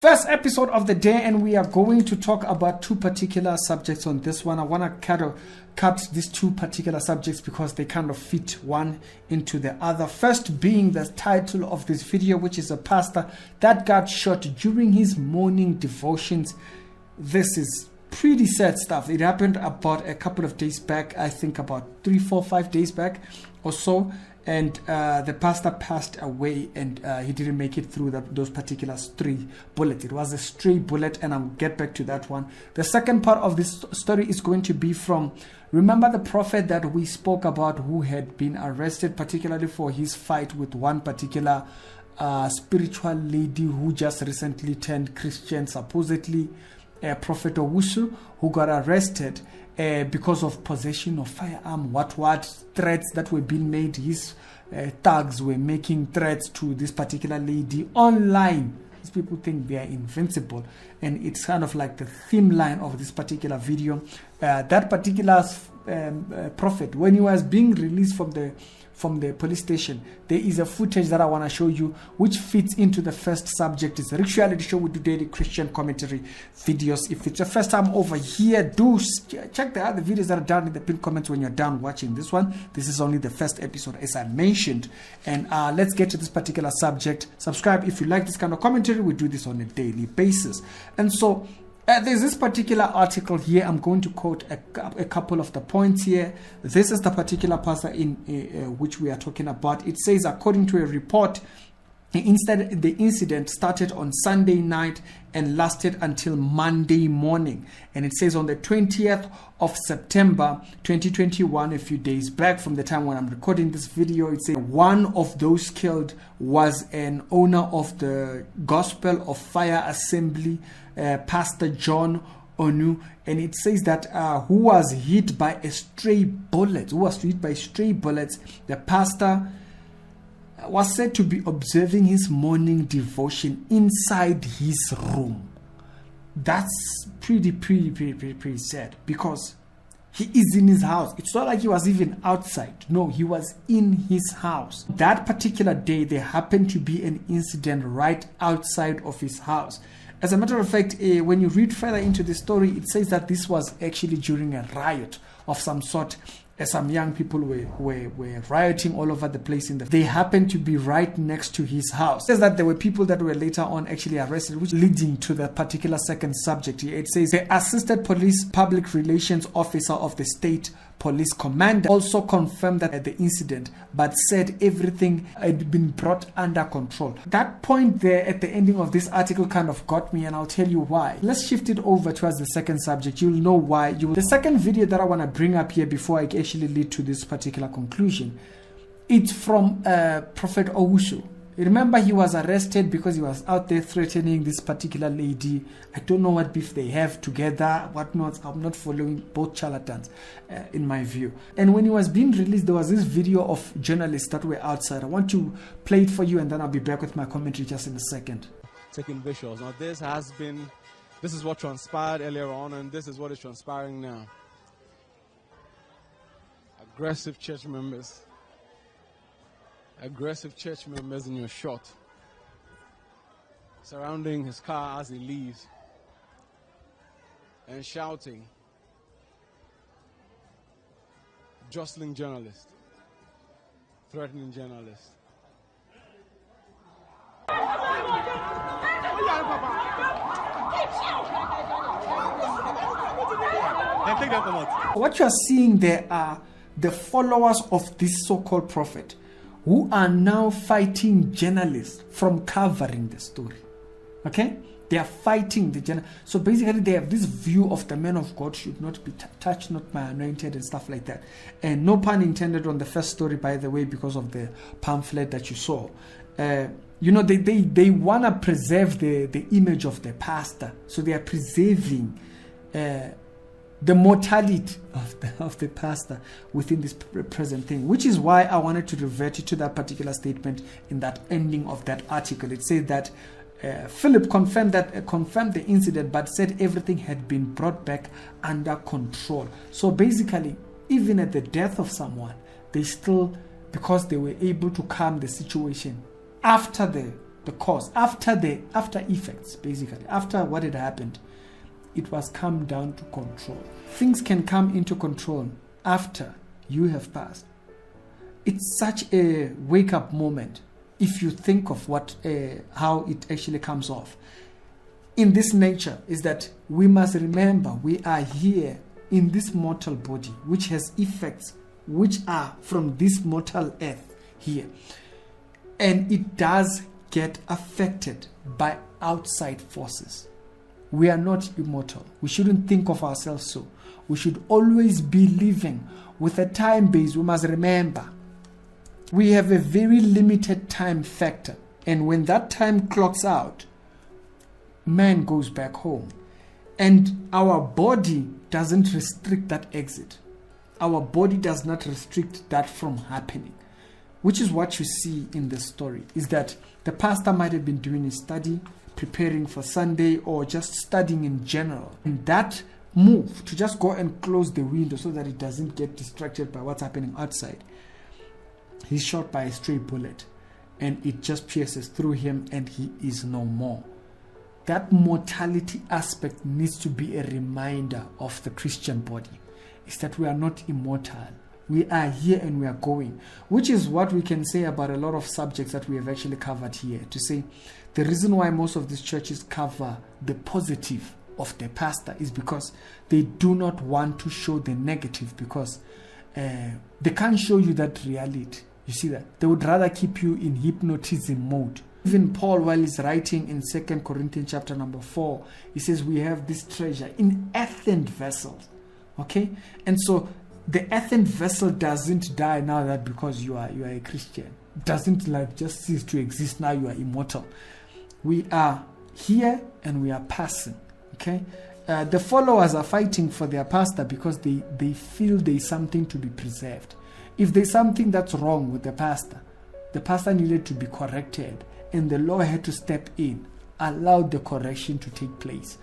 First episode of the day, and we are going to talk about two particular subjects on this one. I want to cut these two particular subjects because they kind of fit one into the other. First being the title of this video, which is a pastor that got shot during his morning devotions. This is pretty sad stuff. It happened about a couple of days back, I think about 3, 4, 5 days back or so. And the pastor passed away, and he didn't make it through those particular stray bullets. It was a stray bullet, and I'll get back to that one. The second part of this story is going to be from, remember the prophet that we spoke about who had been arrested, particularly for his fight with one particular spiritual lady who just recently turned Christian, supposedly Prophet Owusu, who got arrested because of possession of firearm, what threats that were being made. His thugs were making threats to this particular lady online. These people think they are invincible, and it's kind of like the theme line of this particular video. That particular prophet, when he was being released from the police station, there is a footage that I want to show you which fits into the first subject. It's a reality show. We do daily Christian commentary videos. If it's your first time over here, do check the other videos that are down in the pinned comments when you're done watching this one. This is only the first episode, as I mentioned, and let's get to this particular subject. Subscribe if you like this kind of commentary. We do this on a daily basis. And so there's this particular article here. I'm going to quote a couple of the points here. This is the particular pastor in which we are talking about. It says, according to a report, the incident started on Sunday night and lasted until Monday morning. And it says on the 20th of September 2021, a few days back from the time when I'm recording this video, it says one of those killed was an owner of the Gospel of Fire Assembly, Pastor John Onu, and it says that who was hit by stray bullets. The pastor was said to be observing his morning devotion inside his room. That's pretty sad, because he is in his house. It's not like he was even outside. No, he was in his house. That particular day, there happened to be an incident right outside of his house. As a matter of fact, when you read further into the story, it says that this was actually during a riot of some sort. Some young people were rioting all over the place. They happened to be right next to his house. It says that there were people that were later on actually arrested, which leading to the particular second subject here. It says the assistant police public relations officer of the state police commander also confirmed that the incident, but said everything had been brought under control. That point there at the ending of this article kind of got me, and I'll tell you why. Let's shift it over towards the second subject. You'll know why. The second video that I want to bring up here before I actually lead to this particular conclusion, it's from Prophet Owusu. Remember, he was arrested because he was out there threatening this particular lady. I don't know what beef they have together, whatnot. I'm not following both charlatans, in my view. And when he was being released, there was this video of journalists that were outside. I want to play it for you, and then I'll be back with my commentary just in a second. Taking visuals. Now, this is what transpired earlier on, and this is what is transpiring now. Aggressive church members in your shot, surrounding his car as he leaves and shouting, jostling journalists, threatening journalists. What you are seeing there are the followers of this so-called prophet, who are now fighting journalists from covering the story. Okay? They are fighting the journalists. So basically, they have this view of the man of God should not be touched, not my anointed, and stuff like that. And no pun intended on the first story, by the way, because of the pamphlet that you saw. They want to preserve the image of the pastor. So they are preserving the mortality of the pastor within this present thing, which is why I wanted to revert you to that particular statement in that ending of that article. It says that Philip confirmed the incident, but said everything had been brought back under control. So basically, even at the death of someone, they still, because they were able to calm the situation after the the cause, after effects, basically, after what had happened, it was come down to control. Things can come into control after you have passed. It's such a wake-up moment if you think of how it actually comes off. In this nature is that we must remember we are here in this mortal body, which has effects which are from this mortal earth here. And it does get affected by outside forces. We are not immortal. We shouldn't think of ourselves so. We should always be living with a time base. We must remember we have a very limited time factor. And when that time clocks out, man goes back home. And our body doesn't restrict that exit. Our body does not restrict that from happening. Which is what you see in the story, is that the pastor might have been doing his study, preparing for Sunday, or just studying in general. And that move to just go and close the window so that it doesn't get distracted by what's happening outside, he's shot by a stray bullet, and it just pierces through him, and he is no more. That mortality aspect needs to be a reminder of the Christian body, is that we are not immortal. We are here and we are going, which is what we can say about a lot of subjects that we have actually covered here. To say the reason why most of these churches cover the positive of the pastor is because they do not want to show the negative, because they can't show you that reality. You see that? They would rather keep you in hypnotism mode. Even Paul, while he's writing in 2 Corinthians chapter number 4, he says we have this treasure in earthen vessels. Okay? And so the earthen vessel doesn't die now that because you are a Christian. It doesn't just cease to exist now you are immortal. We are here and we are passing. Okay? The followers are fighting for their pastor because they feel there's something to be preserved. If there's something that's wrong with the pastor needed to be corrected, and the law had to step in, allowed the correction to take place.